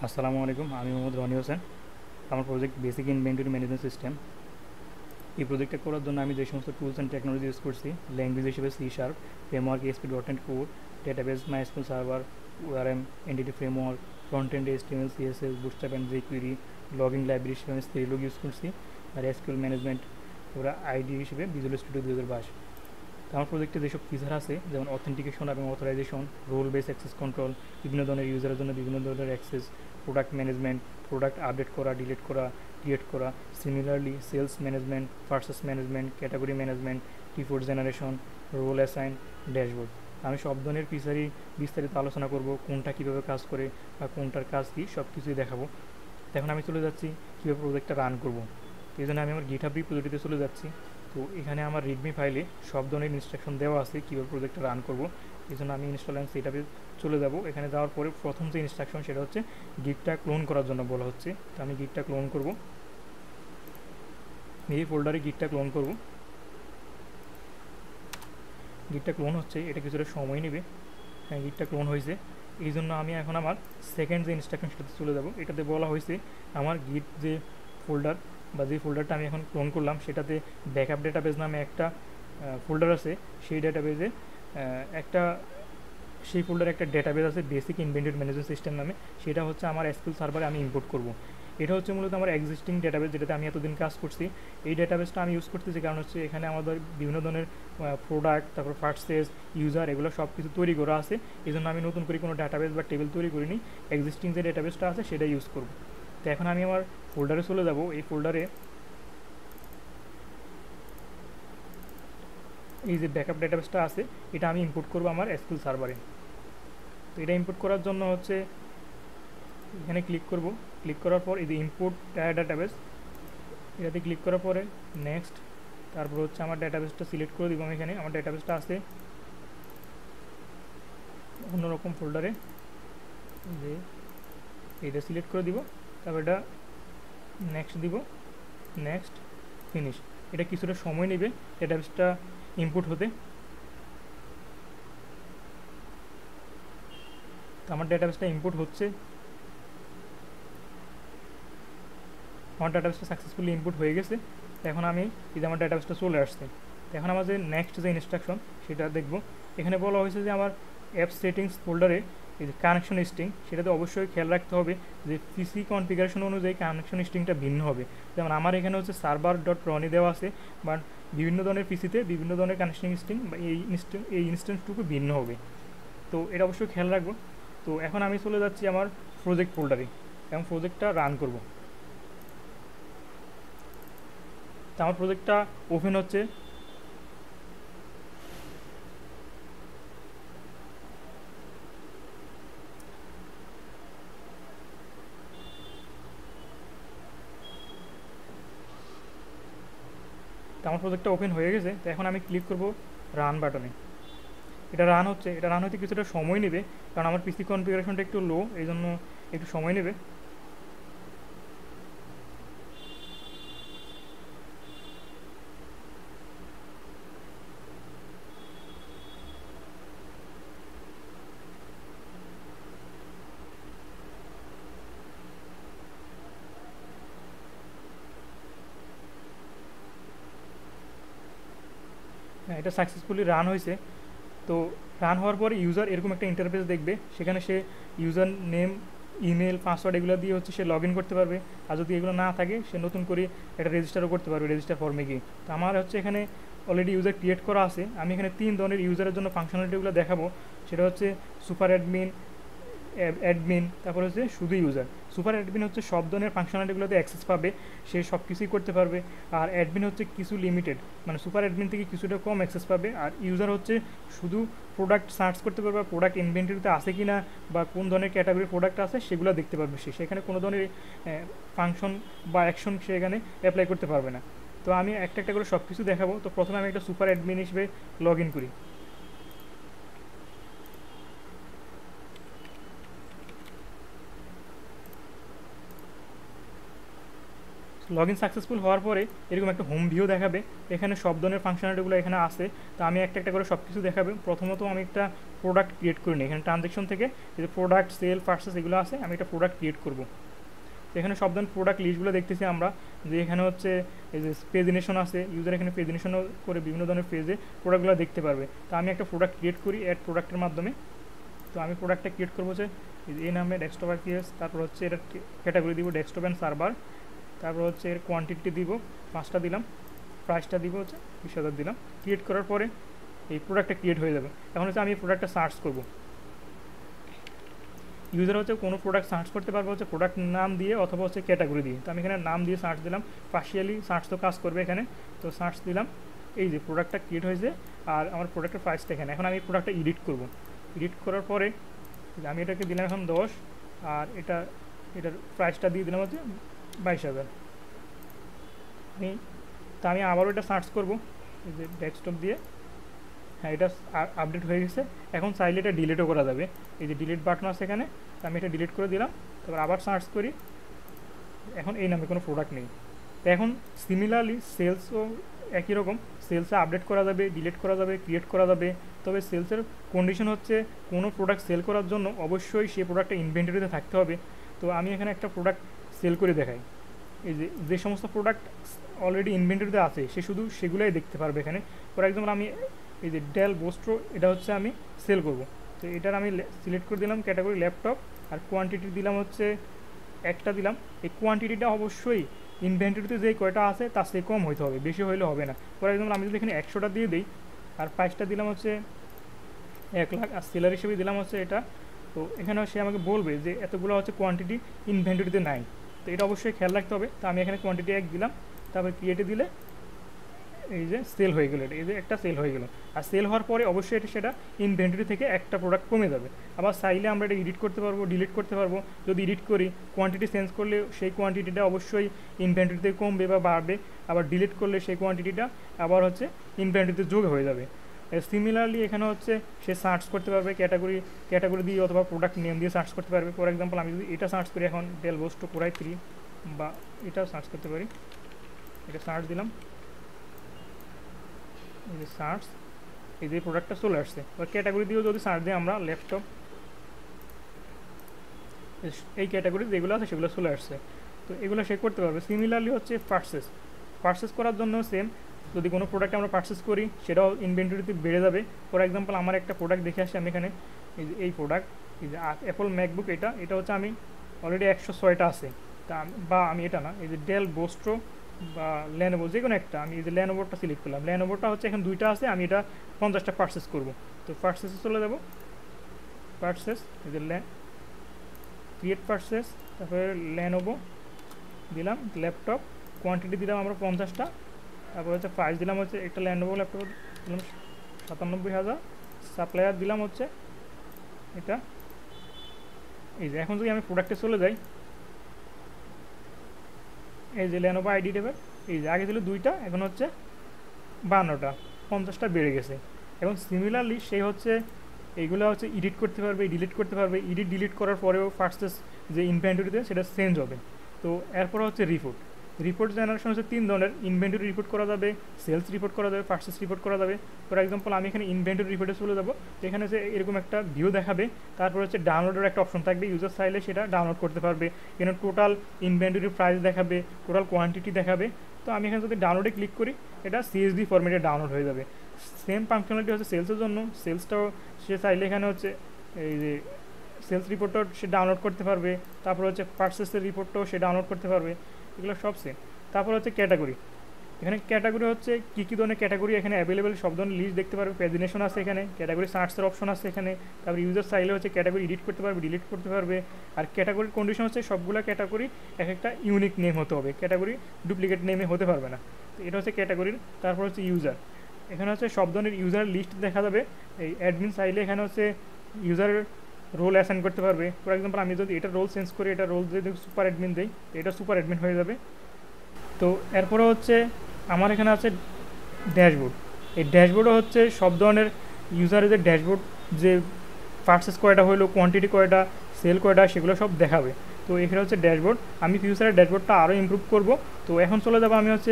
আসসালামু আলাইকুম, আমি মোহাম্মদ রনি হোসেন। আমার project basic inventory management system. এই প্রজেক্টটা করার জন্য আমি যে সমস্ত টুলস অ্যান্ড টেকনোলজি ইউজ করছি, ল্যাঙ্গুয়েজ হিসেবে C sharp, framework ASP dot net core, database MySQL server, ORM, entity framework, front end HTML CSS, bootstrap and jQuery, logging library হিসেবে স্টেরিলগ ইউজ করছি, আর এসকিউএল ম্যানেজমেন্ট ওরা IDE হিসেবে Visual Studio 2022। তো আমার প্রজেক্টে যেসব ফিচার আছে, যেমন অথেন্টিকেশন এবং authorization, role base access control, বিভিন্ন ধরনের ইউজারের জন্য বিভিন্ন ধরনের access, product management, product update করা, ডিলিট করা, ক্রিয়েট করা, similarly sales management, purchase management, category management, টি4 জেনারেশন, রোল অ্যাসাইন, ড্যাশবোর্ড। আমি সব ধরনের ফিচারই বিস্তারিত আলোচনা করব, কোনটা কীভাবে কাজ করে বা কোনটার কাজ কী সব কিছুই দেখাবো। এখন আমি চলে যাচ্ছি কীভাবে প্রজেক্টটা রান করব। এই জন্য আমি আমার গিটহাব রিপোজিটরিতে চলে যাচ্ছি। তো এখানে আমার রিডমি ফাইলে সব ধরনের ইনস্ট্রাকশন দেওয়া আছে কীভাবে প্রজেক্টটা রান করব। এই জন্য আমি ইনস্টল অ্যান্ড সেটআপে চলে যাব। এখানে যাওয়ার পরে প্রথম যে ইনস্ট্রাকশন সেটা হচ্ছে গিটটা ক্লোন করার জন্য বলা হচ্ছে। তো আমি গিটটা ক্লোন করব, এই ফোল্ডারে গিটটা ক্লোন করব। গিটটা ক্লোন হচ্ছে, এটা কিছুটা সময় নেবে। হ্যাঁ, গিটটা ক্লোন হয়েছে। এই জন্য আমি এখন আমার সেকেন্ড যে ইনস্ট্রাকশন সেটাতে চলে যাব। এটাতে বলা হয়েছে আমার গিট যে ফোল্ডার বা যে ফোল্ডারটা আমি এখন ক্লোন করলাম সেটাতে ব্যাকআপ ডেটাবেজ নামে একটা ফোল্ডার আছে। সেই ডেটাবেজে একটা সেই ফোল্ডারে একটা ডেটাবেজ আছে বেসিক ইনভেন্টরি ম্যানেজমেন্ট সিস্টেম নামে। সেটা হচ্ছে আমার এসকিউএল সার্ভারে আমি ইম্পোর্ট করব। এটা হচ্ছে মূলত আমার এক্সিস্টিং ডেটাবেজ, যেটাতে আমি এতদিন কাজ করছি। এই ডেটাবেজটা আমি ইউজ করতেছি কারণ হচ্ছে এখানে আমাদের বিভিন্ন ধরনের প্রোডাক্ট, তারপর পারচেজ, ইউজার, এগুলো সব কিছু তৈরি করা আছে। এই জন্য আমি নতুন করে কোনো ডেটাবেজ বা টেবিল তৈরি করিনি, এক্সিস্টিং যে ডেটাবেজটা আছে সেটা ইউজ করব। তো এখন আমি আমার ফোল্ডারে চলে যাব। এই ফোল্ডারে এই যে ব্যাকআপ ডেটাবেসটা আছে এটা আমি ইম্পোর্ট করব আমার এসকিউএল সার্ভারে। তো এটা ইম্পোর্ট করার জন্য হচ্ছে এখানে ক্লিক করব। ক্লিক করার পর এই যে ইম্পোর্ট ডেটাবেস, এটাতে ক্লিক করার পরে নেক্সট, তারপর হচ্ছে আমার ডেটাবেসটা সিলেক্ট করে দিব। আমি এখানে আমার ডেটাবেসটা আছে অন্যরকম ফোল্ডারে, যে এটা সিলেক্ট করে দিব। তারপর এটা নেক্সট দিব, নেক্সট, ফিনিশ। এটা কিছুটা সময় নেবে ডেটাবেসটা ইনপুট হতে। তো আমার ডেটাবেসটা ইনপুট হচ্ছে, আমার ডেটাবেসটা সাকসেসফুলি ইনপুট হয়ে গেছে। এখন আমি এই যে আমার ডেটাবেসটা চলে আসছে। এখন আমার যে নেক্সট যে ইনস্ট্রাকশন সেটা দেখব। এখানে বলা হয়েছে যে আমার অ্যাপ সেটিংস ফোল্ডারে এই যে কানেকশন স্ট্রিং, সেটাতে অবশ্যই খেয়াল রাখতে হবে যে পিসি কনফিগারেশন অনুযায়ী কানেকশন স্ট্রিংটা ভিন্ন হবে। যেমন আমার এখানে হচ্ছে সার্ভার ডট রনি দেওয়া আছে, বাট বিভিন্ন ধরনের পিসিতে বিভিন্ন ধরনের কানেকশন স্ট্রিং বা এই ইনস্ট্যান্সটুকু ভিন্ন হবে। তো এটা অবশ্যই খেয়াল রাখবো। তো এখন আমি চলে যাচ্ছি আমার প্রজেক্ট ফোল্ডারে এবং প্রজেক্টটা রান করব। তো আমার প্রজেক্টটা ওপেন হচ্ছে। তো আমার প্রজেক্টটা ওপেন হয়ে গেছে। তো এখন আমি ক্লিক করব রান বাটনে। এটা রান হচ্ছে, এটা রান হতে কিছুটা সময় নেবে কারণ আমার পিসি কনফিগারেশনটা একটু লো, এই জন্য একটু সময় নেবে। হ্যাঁ, এটা সাকসেসফুলি রান হয়েছে। তো রান হওয়ার পরে ইউজার এরকম একটা ইন্টারফেস দেখবে, সেখানে সে ইউজার নেম, ইমেল, পাসওয়ার্ড এগুলো দিয়ে হচ্ছে সে লগ ইন করতে পারবে। আর যদি এগুলো না থাকে সে নতুন করে এটা রেজিস্টারও করতে পারবে রেজিস্টার ফর্মে গিয়ে। তো আমার হচ্ছে এখানে অলরেডি ইউজার ক্রিয়েট করা আছে। আমি এখানে 3 ধরনের ইউজারের জন্য ফাংশনালিটিগুলো দেখাবো। সেটা হচ্ছে সুপার অ্যাডমিন, অ্যাডমিন, তারপর হচ্ছে শুধু ইউজার। সুপার অ্যাডমিন হচ্ছে সব ধরনের ফাংশনালিটিগুলোতে অ্যাক্সেস পাবে, সে সব কিছুই করতে পারবে। আর অ্যাডমিন হচ্ছে কিছু লিমিটেড, মানে সুপার অ্যাডমিন থেকে কিছুটা কম অ্যাক্সেস পাবে। আর ইউজার হচ্ছে শুধু প্রোডাক্ট সার্চ করতে পারবে, প্রোডাক্ট ইনভেন্টরিতে আছে কি না বা কোন ধরনের ক্যাটাগরির প্রোডাক্ট আছে সেগুলো দেখতে পারবে। সে সেখানে কোনো ধরনের ফাংশন বা অ্যাকশন সে এখানে অ্যাপ্লাই করতে পারবে না। তো আমি একটা একটা করে সব কিছু দেখাবো। তো প্রথমে আমি একটা সুপার অ্যাডমিন হিসেবে লগ ইন করি। লগ ইন সাকসেসফুল হওয়ার পরে এরকম একটা হোম ভিউ দেখাবে, এখানে সব ধরনের ফাংশনালিটিগুলো এখানে আছে। তো আমি একটা একটা করে সব কিছু দেখাবে। প্রথমত আমি একটা প্রোডাক্ট ক্রিয়েট করে নিই, এখানে ট্রানজ্যাকশন থেকে যে প্রোডাক্ট সেল পারচেস এগুলো আছে, আমি একটা প্রোডাক্ট ক্রিয়েট করব। তো এখানে সব ধরনের প্রোডাক্ট লিস্টগুলো দেখতেছি আমরা, যে এখানে হচ্ছে এই যে পেজিনেশন আছে, ইউজার এখানে পেজিনেশন করে বিভিন্ন ধরনের পেজে প্রোডাক্টগুলো দেখতে পারবে। তো আমি একটা প্রোডাক্ট ক্রিয়েট করি অ্যাড প্রোডাক্টের মাধ্যমে। তো আমি প্রোডাক্টটা ক্রিয়েট করবো যে এই নামে ডেস্কটপ আরপিএস, তারপর হচ্ছে এটা ক্যাটাগরি দিব ডেস্কটপ অ্যান্ড সার্ভার, তারপর হচ্ছে এর কোয়ান্টিটি দিব 5টা দিলাম, প্রাইসটা দিব হচ্ছে 20,000 দিলাম। ক্রিয়েট করার পরে এই প্রোডাক্টটা ক্রিয়েট হয়ে যাবে। এখন হচ্ছে আমি এই প্রোডাক্টটা সার্চ করব। ইউজার হচ্ছে কোনো প্রোডাক্ট সার্চ করতে পারবে হচ্ছে প্রোডাক্ট নাম দিয়ে অথবা হচ্ছে ক্যাটাগরি দিয়ে। তো আমি এখানে নাম দিয়ে সার্চ দিলাম, পার্শিয়ালি সার্চ তো কাজ করবে এখানে। তো সার্চ দিলাম, এই যে প্রোডাক্টটা ক্রিয়েট হয়েছে আর আমার প্রোডাক্টের প্রাইসটা এখানে। এখন আমি প্রোডাক্টটা এডিট করব। এডিট করার পরে আমি এটাকে দিলাম এখন 10, আর এটার প্রাইসটা দিয়ে দিলাম হচ্ছে 22,000। তো আমি আবারও এটা সার্চ করব এই যে ডেস্কটপ দিয়ে। হ্যাঁ, এটা আপডেট হয়ে গেছে। এখন চাইলে এটা ডিলিটও করা যাবে, এই যে ডিলিট বাটন আছে এখানে। তো আমি এটা ডিলিট করে দিলাম, তারপর আবার সার্চ করি, এখন এই নামে কোনো প্রোডাক্ট নেই। তো এখন সিমিলারলি সেলসও একই রকম, সেলসে আপডেট করা যাবে, ডিলিট করা যাবে, ক্রিয়েট করা যাবে। তবে সেলসের কন্ডিশন হচ্ছে কোনো প্রোডাক্ট সেল করার জন্য অবশ্যই সেই প্রোডাক্টটা ইনভেন্টরিতে থাকতে হবে। তো আমি এখানে একটা প্রোডাক্ট সেল করে দেখাই, এই যে সমস্ত প্রোডাক্ট অলরেডি ইনভেন্টরিতে আছে সে শুধু সেগুলোই দেখতে পারবে এখানে। ফর এক্সাম্পল আমি এই যে ডেল বোস্ট্রো, এটা হচ্ছে আমি সেল করব। তো এটার আমি সিলেক্ট করে দিলাম ক্যাটাগরি ল্যাপটপ, আর কোয়ান্টিটি দিলাম হচ্ছে 1টা দিলাম। এই কোয়ান্টিটিটা অবশ্যই ইনভেন্টরিতে যে কয়টা আছে তার চেয়ে কম হইতে হবে, বেশি হইলে হবে না। ফর এক্সাম্পল আমি যদি এখানে 100টা দিয়ে দিই, আর প্রাইসটা দিলাম হচ্ছে 1 লাখ, আর সেলার হিসেবে দিলাম হচ্ছে এটা। তো এখানে সে আমাকে বলবে যে এতগুলো হচ্ছে কোয়ান্টিটি ইনভেন্টরিতে নাই। তো এটা অবশ্যই খেয়াল রাখতে হবে। তো আমি এখানে কোয়ান্টিটি 1 দিলাম, তারপর ক্রিয়েটে দিলে এই যে সেল হয়ে গেলো, এই যে একটা সেল হয়ে গেলো। আর সেল হওয়ার পরে অবশ্যই এটা সেটা ইনভেন্টরি থেকে একটা প্রোডাক্ট কমে যাবে। আবার চাইলে আমরা এটা এডিট করতে পারবো, ডিলিট করতে পারবো। যদি এডিট করি কোয়ান্টিটি চেঞ্জ করলে সেই কোয়ান্টিটিটা অবশ্যই ইনভেন্টরিতে কমবে বা বাড়বে। আবার ডিলিট করলে সেই কোয়ান্টিটিটা আবার হচ্ছে ইনভেন্টরিতে যোগ হয়ে যাবে। সিমিলারলি এখানে হচ্ছে সে সার্চ করতে পারবে ক্যাটাগরি দিয়ে অথবা প্রোডাক্ট নেম দিয়ে সার্চ করতে পারবে। ফর এক্সাম্পল আমি যদি এটা সার্চ করি এখন ডেল বোস্ট্রো কোরাই 3, বা এটাও সার্চ করতে পারি। এটা সার্চ দিলাম, এই যে সার্চ, এই যে প্রোডাক্টটা চলে আসছে। বা ক্যাটাগরি দিয়েও যদি সার্চ দিই আমরা ল্যাপটপ, এই ক্যাটাগরি যেগুলো আছে সেগুলো চলে আসছে। তো এগুলো সে করতে পারবে। সিমিলারলি হচ্ছে পারচেস করার জন্য সেম, যদি কোনো প্রোডাক্ট আমরা পারচেস করি সেটাও ইনভেন্টরিতে বেড়ে যাবে। ফর এক্সাম্পল আমার একটা প্রোডাক্ট দেখে আসি আমি এখানে, এই প্রোডাক্ট এই যে অ্যাপল ম্যাকবুক, এটা হচ্ছে আমি অলরেডি 106টা আছে। তা বা আমি এটা না, এই যে ডেল বোস্ট্রো বা ল্যানোভো যে কোনো একটা, আমি এই যে ল্যানোভোটা সিলেক্ট করলাম। ল্যানোভোটা হচ্ছে এখন 2টা আছে, আমি এটা 50টা পারচেস করবো। তো পারচেসে চলে যাব, পারচেস, এই যে ক্রিয়েট পারচেস, তারপরে ল্যানোভো দিলাম, ল্যাপটপ কোয়ান্টিটি দিলাম আমরা 50টা, তারপর হচ্ছে প্রাইস দিলাম হচ্ছে একটা ল্যানোভো ল্যাপটপ দিলাম 97,000, সাপ্লায়ার দিলাম হচ্ছে এটা। এই যে এখন যদি আমি প্রোডাক্টে চলে যাই, এই যে ল্যানোভো আইডি টেবিল, এই যে আগে ছিল 2টা এখন হচ্ছে 52টা, 50টা বেড়ে গেছে। এখন সিমিলারলি সেই হচ্ছে এইগুলো হচ্ছে এডিট করতে পারবে, ডিলিট করতে পারবে। এডিট ডিলিট করার পরেও পারচেস যে ইনভেন্টরিতে সেটা চেঞ্জ হবে। তো এরপর হচ্ছে রিপোর্ট জেনারেশন হচ্ছে 3 ধরনের। ইনভেন্টরি রিপোর্ট করা যাবে, সেলস রিপোর্ট করা যাবে, পারচেস রিপোর্ট করা যাবে। ফর এক্সাম্পল আমি এখানে ইনভেন্টরি রিপোর্টে চলে যাব। এখানে হচ্ছে এরকম একটা ভিউ দেখাবে, তারপর হচ্ছে ডাউনলোডের একটা অপশন থাকবে, ইউজার চাইলে সেটা ডাউনলোড করতে পারবে। এখানে টোটাল ইনভেন্টরি প্রাইস দেখাবে, টোটাল কোয়ান্টিটি দেখাবে। তো আমি এখানে যদি ডাউনলোডে ক্লিক করি এটা CSV ফরম্যাটে ডাউনলোড হয়ে যাবে। সেম ফাংশনালিটি হচ্ছে সেলসের জন্য, সেলসটাও সে চাইলে এখানে হচ্ছে এই যে সেলস রিপোর্টটাও সে ডাউনলোড করতে পারবে, তারপর হচ্ছে পারচেসের রিপোর্টটাও সে ডাউনলোড করতে পারবে। এগুলো সব সেম। তারপর হচ্ছে ক্যাটাগরি, এখানে ক্যাটাগরি হচ্ছে কী ধরনের ক্যাটাগরি এখানে অ্যাভেলেবেল সব ধরনের লিস্ট দেখতে পারবে। প্রেজেন্টেশন আছে এখানে, ক্যাটাগরি সার্চের অপশন আছে এখানে। তারপর ইউজার চাইলে হচ্ছে ক্যাটাগরি এডিট করতে পারবে, ডিলিট করতে পারবে। আর ক্যাটাগরির কন্ডিশন হচ্ছে সবগুলো ক্যাটাগরি একটা ইউনিক নেম হতে হবে, ক্যাটাগরি ডুপ্লিকেট নেমে হতে পারবে না। তো এটা হচ্ছে ক্যাটাগরির। তারপর হচ্ছে ইউজার, এখানে হচ্ছে সব ধরনের ইউজার লিস্ট দেখা যাবে। এই অ্যাডমিন চাইলে এখানে হচ্ছে ইউজারের রোল অ্যাসাইন করতে পারবে। ফর এক্সাম্পল আমি যদি এটা রোল চেঞ্জ করি, এটা রোল যদি সুপার অ্যাডমিন দিই, এটা সুপার অ্যাডমিন হয়ে যাবে। তো এরপরে হচ্ছে আমার এখানে আছে ড্যাশবোর্ড। এই ড্যাশবোর্ডও হচ্ছে সব ধরনের ইউজারের যে ড্যাশবোর্ড, যে পারচেস কয়টা হইলো, কোয়ান্টিটি কয়টা, সেল কয়টা, সেগুলো সব দেখাবে। তো তো এখানে হচ্ছে ড্যাশবোর্ড। আমি ফিউচারের ড্যাশবোর্ডটা আরও ইমপ্রুভ করব। তো এখন চলে যাবো আমি হচ্ছে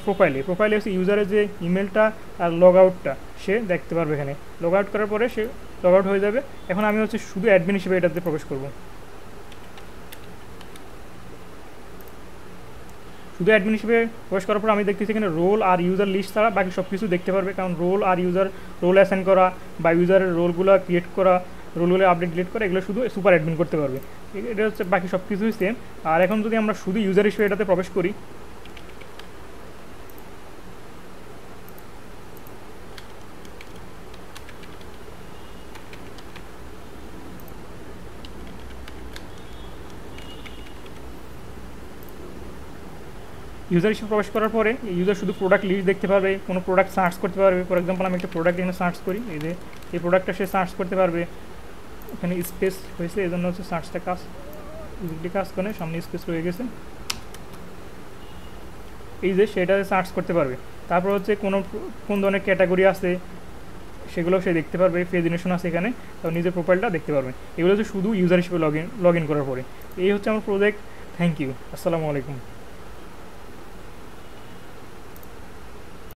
প্রোফাইলে হচ্ছে ইউজারের যে ইমেলটা আর লগ আউটটা সে দেখতে পারবে। এখানে লগ আউট করার পরে সে লগ আউট হয়ে যাবে। এখন আমি হচ্ছে শুধু অ্যাডমিন হিসেবে এটাতে প্রবেশ করব। শুধু অ্যাডমিন হিসেবে প্রবেশ করার পর আমি দেখতেছি এখানে রোল আর ইউজার লিস্ট ছাড়া বাকি সব কিছু দেখতে পারবে, কারণ রোল আর রোল অ্যাসাইন করা বা ইউজারের রোলগুলো ক্রিয়েট করা, রোলগুলো আপডেট ডিলিট করা, এগুলো শুধু সুপার অ্যাডমিন করতে পারবে। এটা হচ্ছে বাকি সব কিছুই সেম। আর এখন যদি আমরা শুধু ইউজার হিসেবে এটাতে প্রবেশ করি, ইউজার হিসেবে প্রবেশ করার পরে ইউজার শুধু প্রোডাক্ট লিস্ট দেখতে পারবে, কোনো প্রোডাক্ট সার্চ করতে পারবে। ফর এক্সাম্পল আমি একটা প্রোডাক্ট এখানে সার্চ করি, এই যে এই প্রোডাক্টটা সে সার্চ করতে পারবে। এখানে স্পেস হয়েছে, এই জন্য হচ্ছে সার্চটা কাজ করে, সামনে স্পেস রয়ে গেছে, এই যে সেটা সার্চ করতে পারবে। তারপর হচ্ছে কোন ধরনের ক্যাটাগরি আছে সেগুলো সে দেখতে পারবে, প্রেজেন্টেশন আছে এখানে, তো নিজের প্রোফাইলটা দেখতে পারবে। এগুলো হচ্ছে শুধু ইউজার হিসেবে লগ ইন করার পরে। এই হচ্ছে আমার প্রজেক্ট। থ্যাংক ইউ, আসসালামু আলাইকুম।